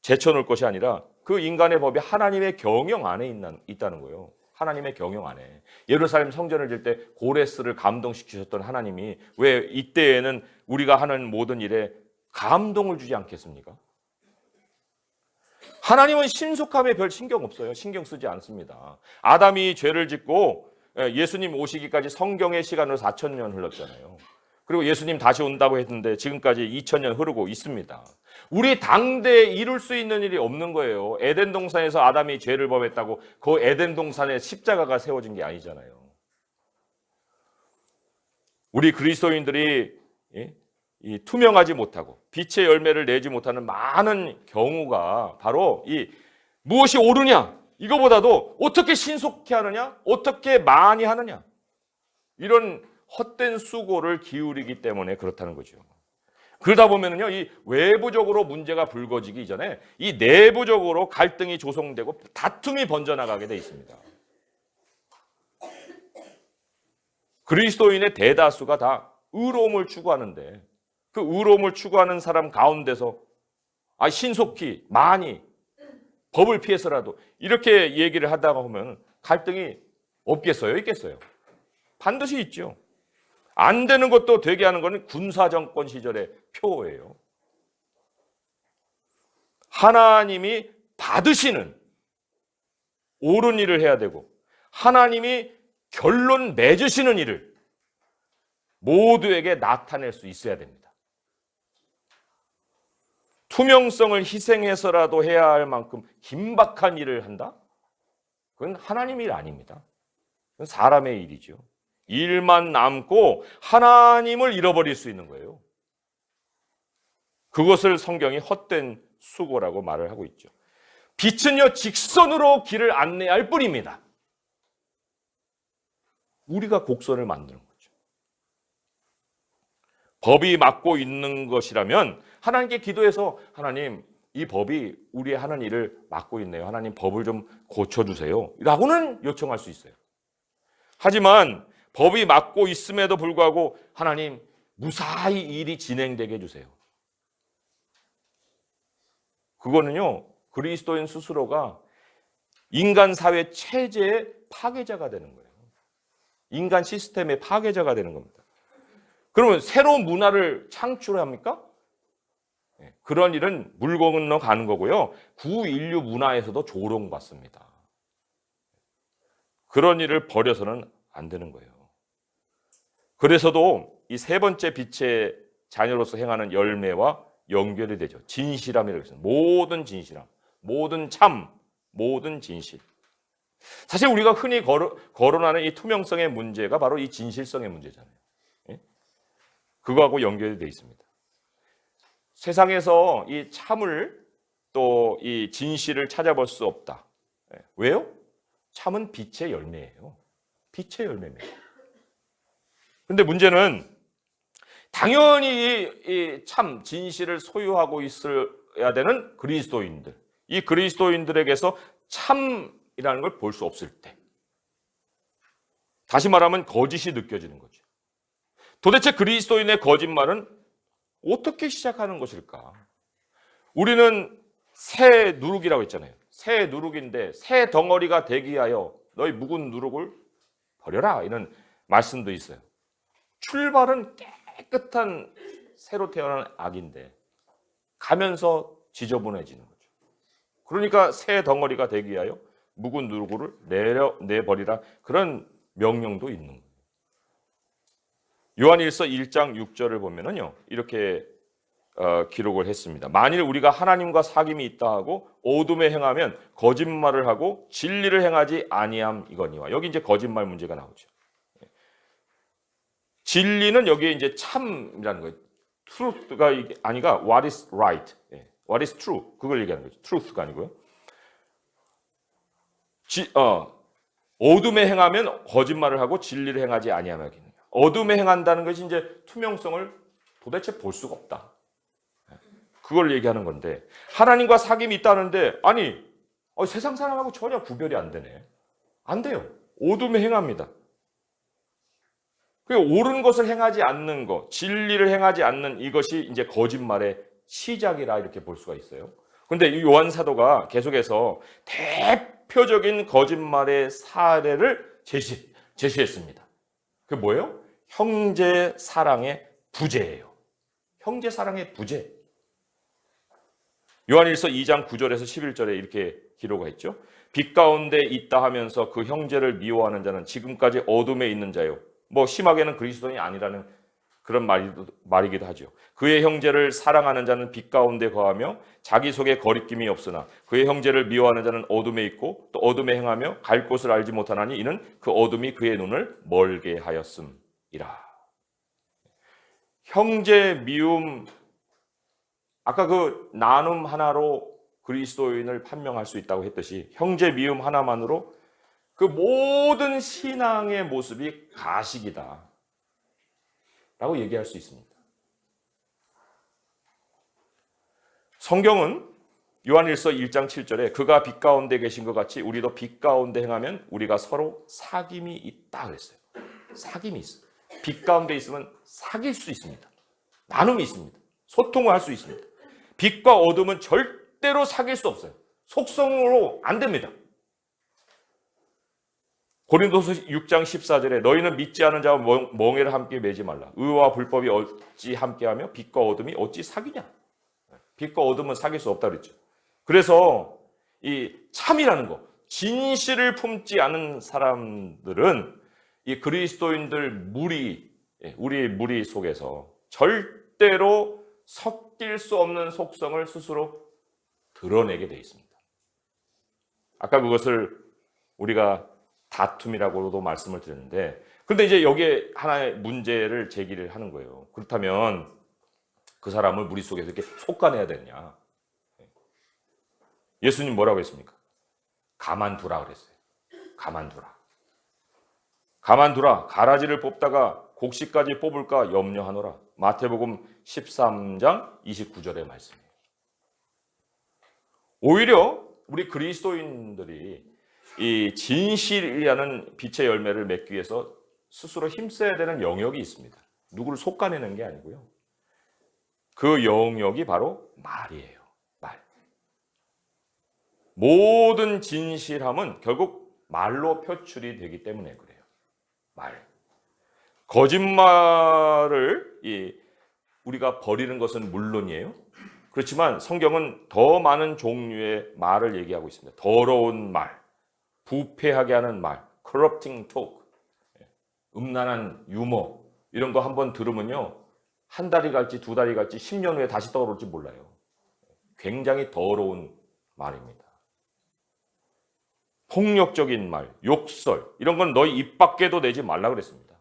제쳐놓을 것이 아니라 그 인간의 법이 하나님의 경영 안에 있다는 거예요. 하나님의 경영 안에. 예루살렘 성전을 질 때 고레스를 감동시키셨던 하나님이 왜 이때에는 우리가 하는 모든 일에 감동을 주지 않겠습니까? 하나님은 신속함에 별 신경 없어요. 신경 쓰지 않습니다. 아담이 죄를 짓고 예수님 오시기까지 성경의 시간으로 4,000년 흘렀잖아요. 그리고 예수님 다시 온다고 했는데 지금까지 2,000년 흐르고 있습니다. 우리 당대에 이룰 수 있는 일이 없는 거예요. 에덴 동산에서 아담이 죄를 범했다고 그 에덴 동산에 십자가가 세워진 게 아니잖아요. 우리 그리스도인들이 이 투명하지 못하고 빛의 열매를 내지 못하는 많은 경우가 바로 이 무엇이 옳으냐, 이거보다도 어떻게 신속히 하느냐, 어떻게 많이 하느냐, 이런 헛된 수고를 기울이기 때문에 그렇다는 거죠. 그러다 보면은요, 이 외부적으로 문제가 불거지기 이전에 이 내부적으로 갈등이 조성되고 다툼이 번져나가게 돼 있습니다. 그리스도인의 대다수가 다 의로움을 추구하는데 그 의로움을 추구하는 사람 가운데서 신속히 많이 법을 피해서라도 이렇게 얘기를 하다가 보면 갈등이 없겠어요? 있겠어요? 반드시 있죠. 안 되는 것도 되게 하는 것은 군사정권 시절의 표예요. 하나님이 받으시는 옳은 일을 해야 되고 하나님이 결론 맺으시는 일을 모두에게 나타낼 수 있어야 됩니다. 투명성을 희생해서라도 해야 할 만큼 긴박한 일을 한다? 그건 하나님 일 아닙니다. 그건 사람의 일이죠. 일만 남고 하나님을 잃어버릴 수 있는 거예요. 그것을 성경이 헛된 수고라고 말을 하고 있죠. 빛은요, 직선으로 길을 안내할 뿐입니다. 우리가 곡선을 만드는 거죠. 법이 막고 있는 것이라면 하나님께 기도해서 하나님, 이 법이 우리의 하는 일을 막고 있네요. 하나님, 법을 좀 고쳐주세요. 라고는 요청할 수 있어요. 하지만 법이 막고 있음에도 불구하고 하나님, 무사히 일이 진행되게 해주세요. 그거는요, 그리스도인 스스로가 인간 사회 체제의 파괴자가 되는 거예요. 인간 시스템의 파괴자가 되는 겁니다. 그러면 새로운 문화를 창출합니까? 그런 일은 물 건너 가는 거고요. 구인류 문화에서도 조롱받습니다. 그런 일을 벌여서는 안 되는 거예요. 그래서도 이 세 번째 빛의 자녀로서 행하는 열매와 연결이 되죠. 진실함이라고 했어요. 모든 진실함, 모든 참, 모든 진실. 사실 우리가 흔히 거론하는 이 투명성의 문제가 바로 이 진실성의 문제잖아요. 그거하고 연결이 되어 있습니다. 세상에서 이 참을 또 이 진실을 찾아볼 수 없다. 왜요? 참은 빛의 열매예요. 빛의 열매입니다. 그런데 문제는 당연히 이 참 진실을 소유하고 있어야 되는 그리스도인들, 이 그리스도인들에게서 참이라는 걸 볼 수 없을 때, 다시 말하면 거짓이 느껴지는 거죠. 도대체 그리스도인의 거짓말은 어떻게 시작하는 것일까? 우리는 새 누룩이라고 했잖아요. 새 누룩인데 새 덩어리가 되기 위하여 너희 묵은 누룩을 버려라, 이런 말씀도 있어요. 출발은 깨끗한 새로 태어난 악인데 가면서 지저분해지는 거죠. 그러니까 새 덩어리가 되기 위하여 묵은 누룩을 내버리라, 그런 명령도 있는 거예요. 요한일서 1장 6절을 보면은요, 이렇게 기록을 했습니다. 만일 우리가 하나님과 사귐이 있다 하고 어둠에 행하면 거짓말을 하고 진리를 행하지 아니함 이거니와. 여기 이제 거짓말 문제가 나오죠. 진리는 여기에 이제 참이라는 거예요. truth가 아니가 what is right, what is true, 그걸 얘기하는 거죠. truth가 아니고요. 어둠에 행하면 거짓말을 하고 진리를 행하지 아니하며. 어둠에 행한다는 것이 이제 투명성을 도대체 볼 수가 없다, 그걸 얘기하는 건데, 하나님과 사귐이 있다는데 아니 세상 사람하고 전혀 구별이 안 되네. 안 돼요. 어둠에 행합니다. 그 옳은 것을 행하지 않는 것, 진리를 행하지 않는 이것이 이제 거짓말의 시작이라 이렇게 볼 수가 있어요. 그런데 이 요한 사도가 계속해서 대표적인 거짓말의 사례를 제시했습니다. 그게 뭐예요? 형제 사랑의 부재예요. 형제 사랑의 부재. 요한일서 2장 9절에서 11절에 이렇게 기록을 했죠. 빛 가운데 있다 하면서 그 형제를 미워하는 자는 지금까지 어둠에 있는 자요. 뭐 심하게는 그리스도인이 아니라는 그런 말이기도 하죠. 그의 형제를 사랑하는 자는 빛 가운데 거하며 자기 속에 거리낌이 없으나 그의 형제를 미워하는 자는 어둠에 있고 또 어둠에 행하며 갈 곳을 알지 못하나니 이는 그 어둠이 그의 눈을 멀게 하였음이라. 형제 미움, 아까 그 나눔 하나로 그리스도인을 판명할 수 있다고 했듯이 형제 미움 하나만으로 그 모든 신앙의 모습이 가식이다 라고 얘기할 수 있습니다. 성경은 요한일서 1장 7절에 그가 빛 가운데 계신 것 같이 우리도 빛 가운데 행하면 우리가 서로 사귐이 있다 그랬어요. 사귐이 있어요. 빛 가운데 있으면 사귈 수 있습니다. 나눔이 있습니다. 소통을 할 수 있습니다. 빛과 어둠은 절대로 사귈 수 없어요. 속성으로 안 됩니다. 고린도서 6장 14절에 너희는 믿지 않은 자와 멍에를 함께 매지 말라. 의와 불법이 어찌 함께하며 빛과 어둠이 어찌 사귀냐. 빛과 어둠은 사귈 수 없다 그랬죠. 그래서 이 참이라는 거, 진실을 품지 않은 사람들은 이 그리스도인들 무리, 우리 무리 속에서 절대로 섞일 수 없는 속성을 스스로 드러내게 돼 있습니다. 아까 그것을 우리가 다툼이라고도 말씀을 드렸는데, 그런데 이제 여기에 하나의 문제를 제기를 하는 거예요. 그렇다면 그 사람을 무리 속에서 이렇게 솎아내야 되느냐? 예수님 뭐라고 했습니까? 가만두라 그랬어요. 가만두라. 가만두라. 가라지를 뽑다가 곡식까지 뽑을까 염려하노라. 마태복음 13장 29절의 말씀이에요. 오히려 우리 그리스도인들이 이 진실이라는 빛의 열매를 맺기 위해서 스스로 힘써야 되는 영역이 있습니다. 누구를 솎아내는 게 아니고요. 그 영역이 바로 말이에요. 말. 모든 진실함은 결국 말로 표출이 되기 때문에 그래요. 말. 거짓말을 우리가 버리는 것은 물론이에요. 그렇지만 성경은 더 많은 종류의 말을 얘기하고 있습니다. 더러운 말, 부패하게 하는 말, corrupting talk, 음란한 유머, 이런 거 한번 들으면요, 한 달이 갈지 두 달이 갈지 10년 후에 다시 떠오를지 몰라요. 굉장히 더러운 말입니다. 폭력적인 말, 욕설, 이런 건 너희 입 밖에도 내지 말라 그랬습니다.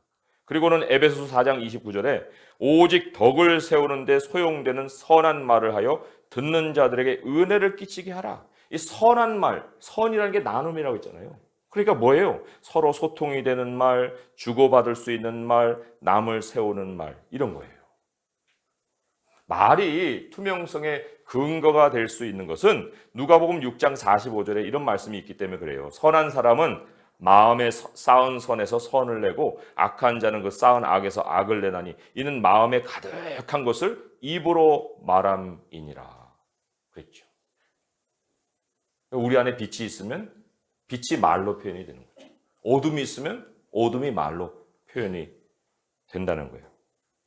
그리고는 에베소서 4장 29절에 오직 덕을 세우는데 소용되는 선한 말을 하여 듣는 자들에게 은혜를 끼치게 하라. 이 선한 말, 선이라는 게 나눔이라고 했잖아요. 그러니까 뭐예요? 서로 소통이 되는 말, 주고받을 수 있는 말, 남을 세우는 말, 이런 거예요. 말이 투명성의 근거가 될 수 있는 것은 누가복음 6장 45절에 이런 말씀이 있기 때문에 그래요. 선한 사람은 마음에 쌓은 선에서 선을 내고 악한 자는 그 쌓은 악에서 악을 내나니 이는 마음에 가득한 것을 입으로 말함이니라 그랬죠. 우리 안에 빛이 있으면 빛이 말로 표현이 되는 거죠. 어둠이 있으면 어둠이 말로 표현이 된다는 거예요.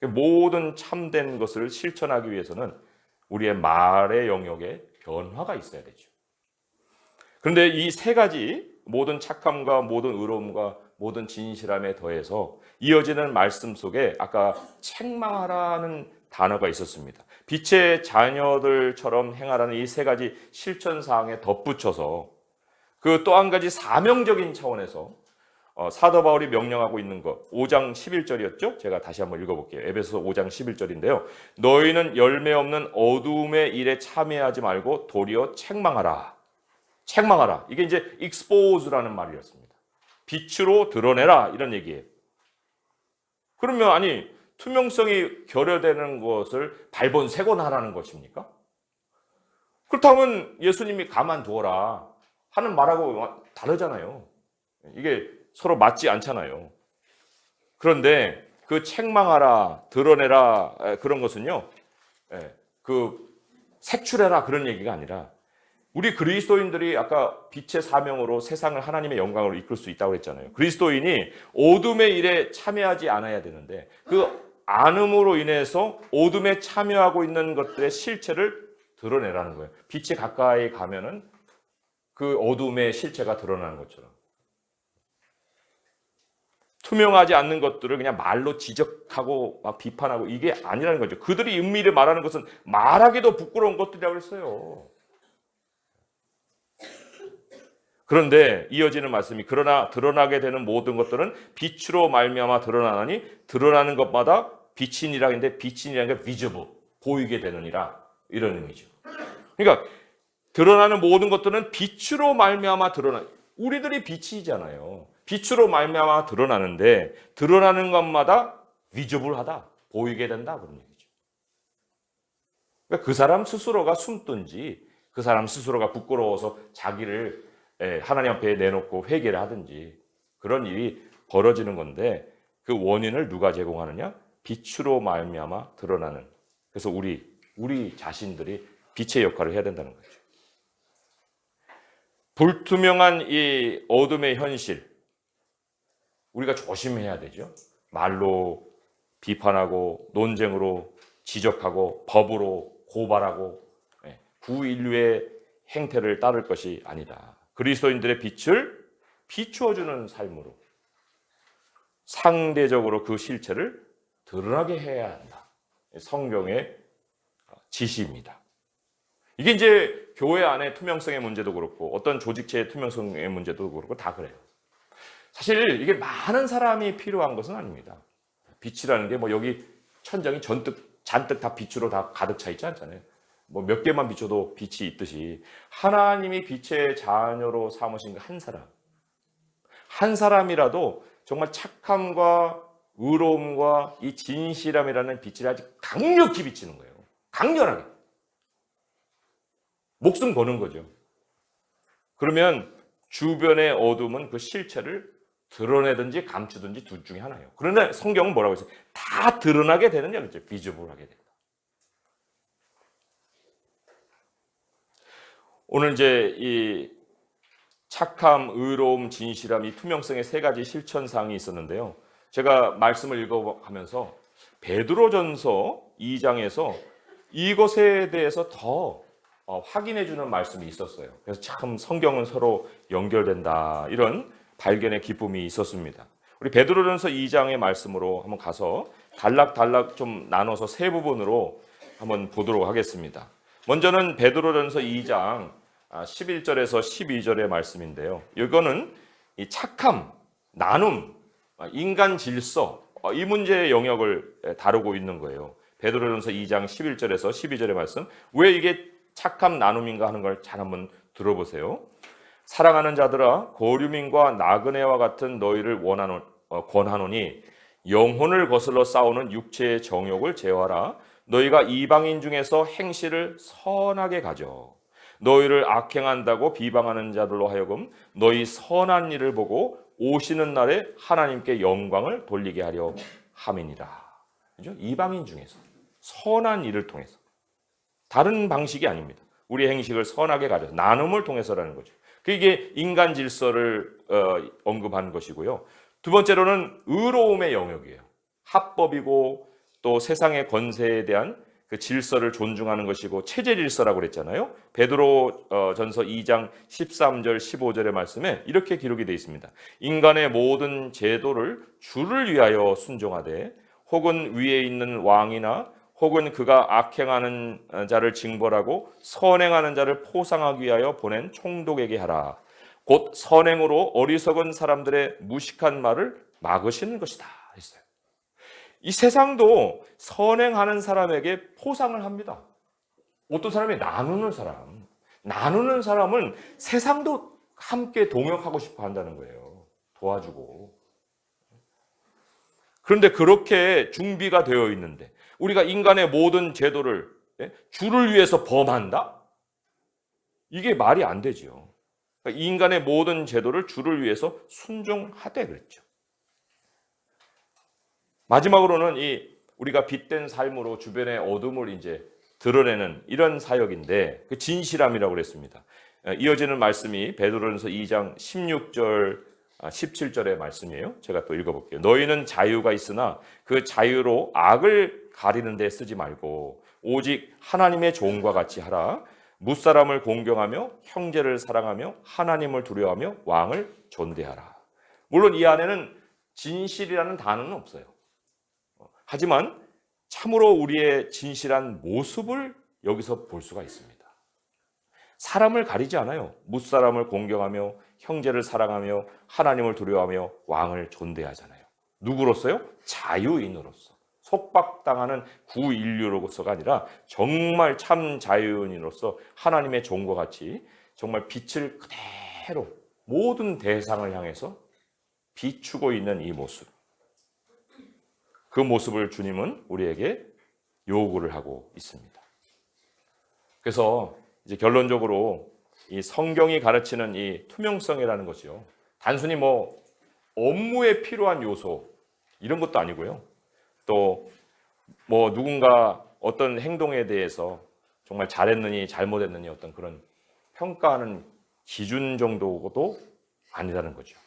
모든 참된 것을 실천하기 위해서는 우리의 말의 영역에 변화가 있어야 되죠. 그런데 이 세 가지 모든 착함과 모든 의로움과 모든 진실함에 더해서 이어지는 말씀 속에 아까 책망하라는 단어가 있었습니다. 빛의 자녀들처럼 행하라는 이 세 가지 실천 사항에 덧붙여서 그 또 한 가지 사명적인 차원에서 사도 바울이 명령하고 있는 것 5장 11절이었죠? 제가 다시 한번 읽어볼게요. 에베소서 5장 11절인데요. 너희는 열매 없는 어두움의 일에 참여하지 말고 도리어 책망하라. 책망하라. 이게 이제 expose라는 말이었습니다. 빛으로 드러내라 이런 얘기예요. 그러면 아니 투명성이 결여되는 것을 발본색원하라는 것입니까? 그렇다면 예수님이 가만두어라 하는 말하고 다르잖아요. 이게 서로 맞지 않잖아요. 그런데 그 책망하라, 드러내라 그런 것은요, 그 색출해라 그런 얘기가 아니라 우리 그리스도인들이 아까 빛의 사명으로 세상을 하나님의 영광으로 이끌 수 있다고 했잖아요. 그리스도인이 어둠의 일에 참여하지 않아야 되는데 그 안음으로 인해서 어둠에 참여하고 있는 것들의 실체를 드러내라는 거예요. 빛이 가까이 가면은 그 어둠의 실체가 드러나는 것처럼. 투명하지 않는 것들을 그냥 말로 지적하고 막 비판하고 이게 아니라는 거죠. 그들이 은밀히 말하는 것은 말하기도 부끄러운 것들이라고 했어요. 그런데 이어지는 말씀이 그러나 드러나게 되는 모든 것들은 빛으로 말미암아 드러나나니 드러나는 것마다 빛이니라 했는데 빛이니라는 게 visible, 보이게 되느니라 이런 의미죠. 그러니까 드러나는 모든 것들은 빛으로 말미암아 드러나. 우리들이 빛이잖아요. 빛으로 말미암아 드러나는데 드러나는 것마다 visible하다, 보이게 된다 그런 얘기죠. 그러니까 그 사람 스스로가 숨든지 그 사람 스스로가 부끄러워서 자기를 하나님 앞에 내놓고 회개를 하든지 그런 일이 벌어지는 건데 그 원인을 누가 제공하느냐? 빛으로 말미암아 드러나는. 그래서 우리 자신들이 빛의 역할을 해야 된다는 거죠. 불투명한 이 어둠의 현실 우리가 조심해야 되죠. 말로 비판하고 논쟁으로 지적하고 법으로 고발하고 구인류의 행태를 따를 것이 아니다. 그리스도인들의 빛을 비추어주는 삶으로 상대적으로 그 실체를 드러나게 해야 한다. 성경의 지시입니다. 이게 이제 교회 안에 투명성의 문제도 그렇고 어떤 조직체의 투명성의 문제도 그렇고 다 그래요. 사실 이게 많은 사람이 필요한 것은 아닙니다. 빛이라는 게 뭐 여기 천장이 잔뜩 다 빛으로 다 가득 차 있지 않잖아요. 뭐 몇 개만 비춰도 빛이 있듯이 하나님이 빛의 자녀로 삼으신 한 사람이라도 정말 착함과 의로움과 이 진실함이라는 빛을 아주 강력히 비치는 거예요. 강렬하게. 목숨 거는 거죠. 그러면 주변의 어둠은 그 실체를 드러내든지 감추든지 둘 중에 하나예요. 그런데 성경은 뭐라고 했어요? 다 드러나게 되느냐 그랬죠. 비저블하게 된다. 오늘 이제 이 착함, 의로움, 진실함, 이 투명성의 세 가지 실천사항이 있었는데요. 제가 말씀을 읽어가면서 베드로전서 2장에서 이것에 대해서 더 확인해 주는 말씀이 있었어요. 그래서 참 성경은 서로 연결된다 이런 발견의 기쁨이 있었습니다. 우리 베드로전서 2장의 말씀으로 한번 가서 단락단락 좀 나눠서 세 부분으로 한번 보도록 하겠습니다. 먼저는 베드로전서 2장 11절에서 12절의 말씀인데요. 이거는 이 착함, 나눔, 인간 질서 이 문제의 영역을 다루고 있는 거예요. 베드로전서 2장 11절에서 12절의 말씀. 왜 이게 착함 나눔인가 하는 걸 잘 한번 들어보세요. 사랑하는 자들아 고류민과 나그네와 같은 너희를 권하노니 영혼을 거슬러 싸우는 육체의 정욕을 제어하라. 너희가 이방인 중에서 행실을 선하게 가져 너희를 악행한다고 비방하는 자들로 하여금 너희 선한 일을 보고 오시는 날에 하나님께 영광을 돌리게 하려 함이니라. 그죠? 이방인 중에서 선한 일을 통해서, 다른 방식이 아닙니다. 우리 행식을 선하게 가져서 나눔을 통해서라는 거죠. 그게 인간 질서를 언급하는 것이고요. 두 번째로는 의로움의 영역이에요. 합법이고 또 세상의 권세에 대한 그 질서를 존중하는 것이고 체제 질서라고 그랬잖아요. 베드로 전서 2장 13절 15절의 말씀에 이렇게 기록이 되어 있습니다. 인간의 모든 제도를 주를 위하여 순종하되 혹은 위에 있는 왕이나 혹은 그가 악행하는 자를 징벌하고 선행하는 자를 포상하기 위하여 보낸 총독에게 하라. 곧 선행으로 어리석은 사람들의 무식한 말을 막으시는 것이다 했어요. 이 세상도 선행하는 사람에게 포상을 합니다. 어떤 사람이 나누는 사람은 세상도 함께 동역하고 싶어 한다는 거예요. 도와주고. 그런데 그렇게 준비가 되어 있는데 우리가 인간의 모든 제도를 주를 위해서 범한다? 이게 말이 안 되죠. 그러니까 인간의 모든 제도를 주를 위해서 순종하되 그랬죠. 마지막으로는 우리가 빛된 삶으로 주변의 어둠을 이제 드러내는 이런 사역인데 그 진실함이라고 그랬습니다. 이어지는 말씀이 베드로전서 2장 16절 17절의 말씀이에요. 제가 또 읽어볼게요. 너희는 자유가 있으나 그 자유로 악을 가리는 데 쓰지 말고 오직 하나님의 종과 같이 하라. 무사람을 공경하며 형제를 사랑하며 하나님을 두려워하며 왕을 존대하라. 물론 이 안에는 진실이라는 단어는 없어요. 하지만 참으로 우리의 진실한 모습을 여기서 볼 수가 있습니다. 사람을 가리지 않아요. 무사람을 공경하며 형제를 사랑하며 하나님을 두려워하며 왕을 존대하잖아요. 누구로서요? 자유인으로서. 속박당하는 구인류로서가 아니라 정말 참 자유인으로서 하나님의 종과 같이 정말 빛을 그대로 모든 대상을 향해서 비추고 있는 이 모습. 그 모습을 주님은 우리에게 요구를 하고 있습니다. 그래서 이제 결론적으로 이 성경이 가르치는 이 투명성이라는 것이요. 단순히 업무에 필요한 요소 이런 것도 아니고요. 또 누군가 어떤 행동에 대해서 정말 잘했느니 잘못했느니 어떤 그런 평가하는 기준 정도도 아니라는 거죠.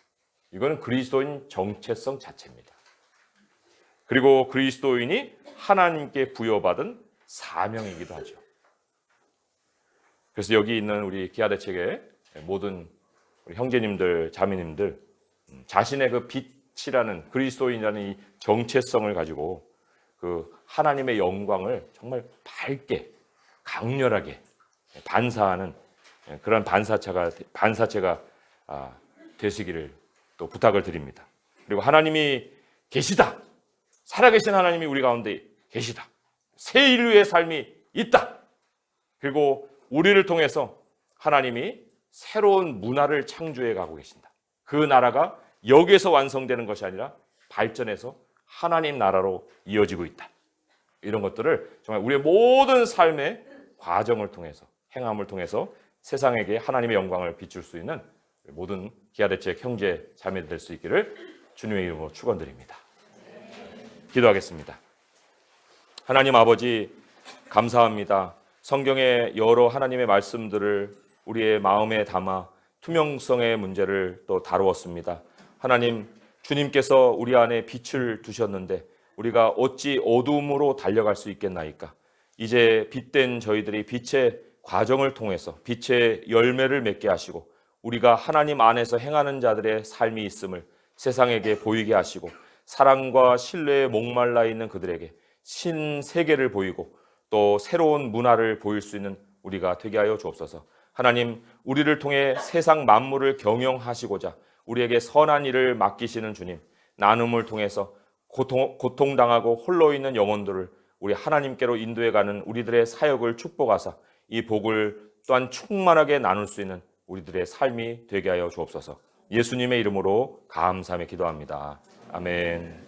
이거는 그리스도인 정체성 자체입니다. 그리고 그리스도인이 하나님께 부여받은 사명이기도 하죠. 그래서 여기 있는 우리 기아대책의 모든 우리 형제님들, 자매님들 자신의 그 빛이라는 그리스도인이라는 이 정체성을 가지고 그 하나님의 영광을 정말 밝게 강렬하게 반사하는 그런 반사체가 되시기를 또 부탁을 드립니다. 그리고 하나님이 계시다. 살아계신 하나님이 우리 가운데 계시다. 새 인류의 삶이 있다. 그리고 우리를 통해서 하나님이 새로운 문화를 창조해 가고 계신다. 그 나라가 여기에서 완성되는 것이 아니라 발전해서 하나님 나라로 이어지고 있다. 이런 것들을 정말 우리의 모든 삶의 과정을 통해서 행함을 통해서 세상에게 하나님의 영광을 비출 수 있는 모든 기아대책 형제 자매들 될 수 있기를 주님의 이름으로 축원드립니다. 기도하겠습니다. 하나님 아버지 감사합니다. 성경의 여러 하나님의 말씀들을 우리의 마음에 담아 투명성의 문제를 또 다루었습니다. 하나님 주님께서 우리 안에 빛을 두셨는데 우리가 어찌 어두움으로 달려갈 수 있겠나이까. 이제 빛된 저희들이 빛의 과정을 통해서 빛의 열매를 맺게 하시고 우리가 하나님 안에서 행하는 자들의 삶이 있음을 세상에게 보이게 하시고 사랑과 신뢰에 목말라 있는 그들에게 신세계를 보이고 또 새로운 문화를 보일 수 있는 우리가 되게 하여 주옵소서. 하나님 우리를 통해 세상 만물을 경영하시고자 우리에게 선한 일을 맡기시는 주님, 나눔을 통해서 고통당하고 홀로 있는 영혼들을 우리 하나님께로 인도해가는 우리들의 사역을 축복하사 이 복을 또한 충만하게 나눌 수 있는 우리들의 삶이 되게 하여 주옵소서. 예수님의 이름으로 감사하며 기도합니다. 아멘.